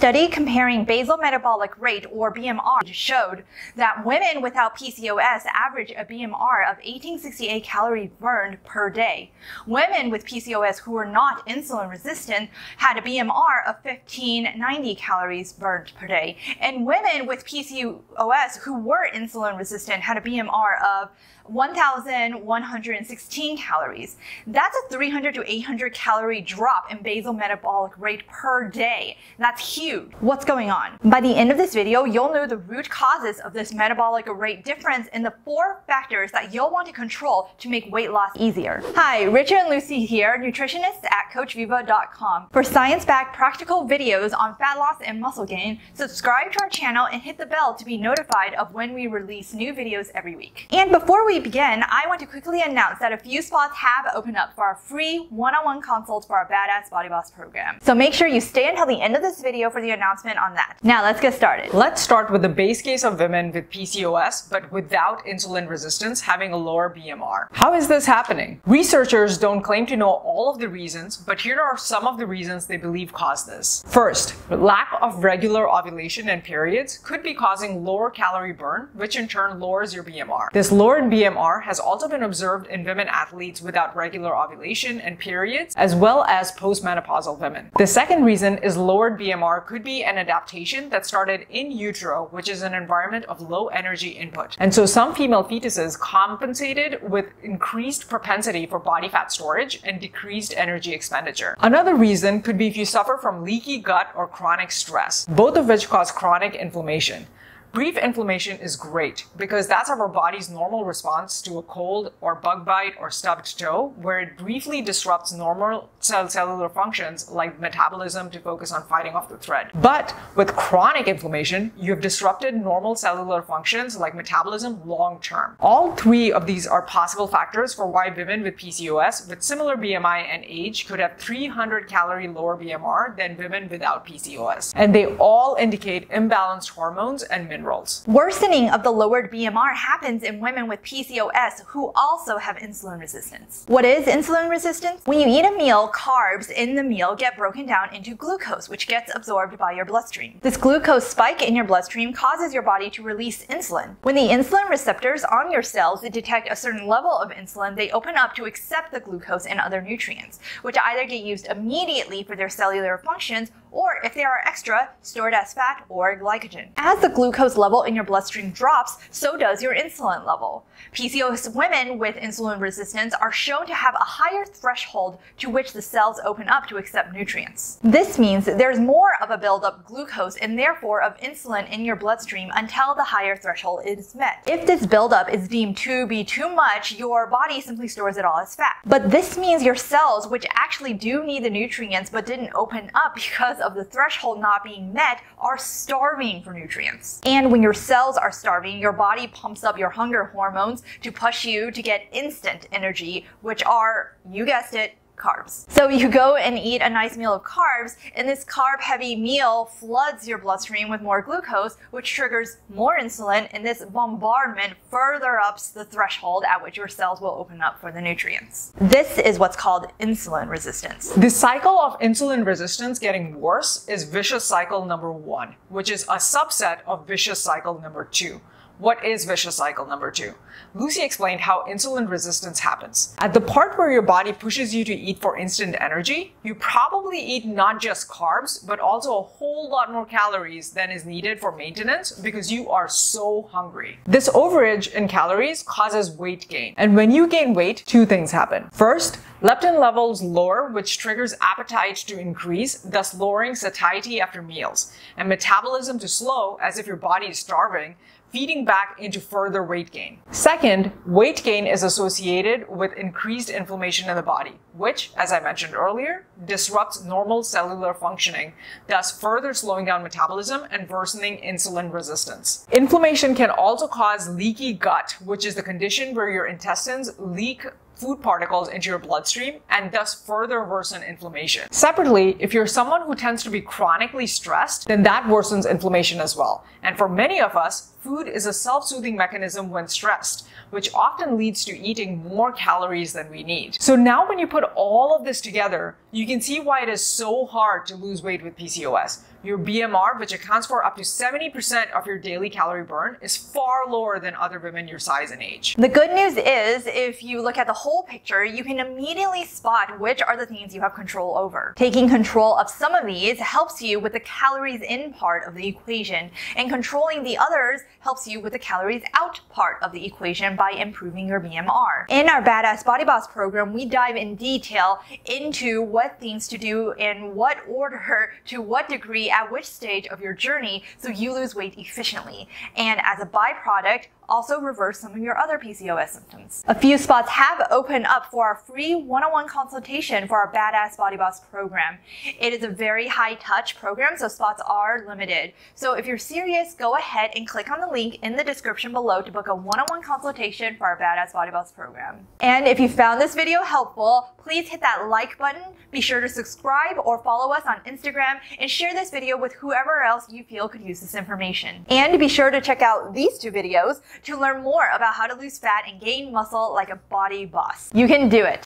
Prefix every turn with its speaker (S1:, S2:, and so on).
S1: study comparing basal metabolic rate, or BMR, showed that women without PCOS average a BMR of 1868 calories burned per day. Women with PCOS who were not insulin resistant had a BMR of 1590 calories burned per day. And women with PCOS who were insulin resistant had a BMR of 1,116 calories. That's a 300 to 800 calorie drop in basal metabolic rate per day. That's huge. What's going on? By the end of this video, you'll know the root causes of this metabolic rate difference and the 4 factors that you'll want to control to make weight loss easier. Hi, Richard and Lucy here, nutritionists at CoachViva.com. For science-backed practical videos on fat loss and muscle gain, subscribe to our channel and hit the bell to be notified of when we release new videos every week. And before we begin, I want to quickly announce that a few spots have opened up for our free one-on-one consults for our Badass Body Boss program. So make sure you stay until the end of this video for the announcement on that. Now let's get started.
S2: Let's start with the base case of women with PCOS but without insulin resistance having a lower BMR. How is this happening? Researchers don't claim to know all of the reasons, but here are some of the reasons they believe cause this. First, lack of regular ovulation and periods could be causing lower calorie burn, which in turn lowers your BMR. This lowered BMR has also been observed in women athletes without regular ovulation and periods, as well as postmenopausal women. The second reason is lowered BMR could be an adaptation that started in utero, which is an environment of low energy input. And so some female fetuses compensated with increased propensity for body fat storage and decreased energy expenditure. Another reason could be if you suffer from leaky gut or chronic stress, both of which cause chronic inflammation. Brief inflammation is great because that's our body's normal response to a cold or bug bite or stubbed toe, where it briefly disrupts normal cellular functions like metabolism to focus on fighting off the threat. But with chronic inflammation, you've disrupted normal cellular functions like metabolism long term. All 3 of these are possible factors for why women with PCOS with similar BMI and age could have 300 calorie lower BMR than women without PCOS. And they all indicate imbalanced hormones and minerals.
S1: Worsening of the lowered BMR happens in women with PCOS who also have insulin resistance. What is insulin resistance? When you eat a meal, carbs in the meal get broken down into glucose, which gets absorbed by your bloodstream. This glucose spike in your bloodstream causes your body to release insulin. When the insulin receptors on your cells detect a certain level of insulin, they open up to accept the glucose and other nutrients, which either get used immediately for their cellular functions or, if they are extra, stored as fat or glycogen. As the glucose level in your bloodstream drops, so does your insulin level. PCOS women with insulin resistance are shown to have a higher threshold to which the cells open up to accept nutrients. This means that there's more of a buildup of glucose and therefore of insulin in your bloodstream until the higher threshold is met. If this buildup is deemed to be too much, your body simply stores it all as fat. But this means your cells, which actually do need the nutrients but didn't open up because of the threshold not being met, are starving for nutrients. And when your cells are starving, your body pumps up your hunger hormones to push you to get instant energy, which are, you guessed it, carbs. So you go and eat a nice meal of carbs, and this carb-heavy meal floods your bloodstream with more glucose, which triggers more insulin, and this bombardment further ups the threshold at which your cells will open up for the nutrients. This is what's called insulin resistance.
S2: The cycle of insulin resistance getting worse is vicious cycle number 1, which is a subset of vicious cycle number 2. What is vicious cycle number 2? Lucy explained how insulin resistance happens. At the part where your body pushes you to eat for instant energy, you probably eat not just carbs, but also a whole lot more calories than is needed for maintenance because you are so hungry. This overage in calories causes weight gain. And when you gain weight, 2 things happen. First, leptin levels lower, which triggers appetite to increase, thus lowering satiety after meals, and metabolism to slow as if your body is starving, feeding back into further weight gain. Second, weight gain is associated with increased inflammation in the body, which, as I mentioned earlier, disrupts normal cellular functioning, thus further slowing down metabolism and worsening insulin resistance. Inflammation can also cause leaky gut, which is the condition where your intestines leak food particles into your bloodstream and thus further worsen inflammation. Separately, if you're someone who tends to be chronically stressed, then that worsens inflammation as well. And for many of us, food is a self-soothing mechanism when stressed, which often leads to eating more calories than we need. So now when you put all of this together, you can see why it is so hard to lose weight with PCOS. Your BMR, which accounts for up to 70% of your daily calorie burn, is far lower than other women your size and age.
S1: The good news is, if you look at the whole picture, you can immediately spot which are the things you have control over. Taking control of some of these helps you with the calories in part of the equation, and controlling the others helps you with the calories out part of the equation by improving your BMR. In our Badass Body Boss program, we dive in detail into what things to do, in what order, to what degree, at which stage of your journey, so you lose weight efficiently. And as a byproduct, also reverse some of your other PCOS symptoms. A few spots have opened up for our free one-on-one consultation for our Badass Body Boss program. It is a very high-touch program, so spots are limited. So if you're serious, go ahead and click on the link in the description below to book a one-on-one consultation for our Badass Body Boss program. And if you found this video helpful, please hit that like button, be sure to subscribe or follow us on Instagram, and share this video with whoever else you feel could use this information. And be sure to check out these two videos to learn more about how to lose fat and gain muscle like a body boss. You can do it.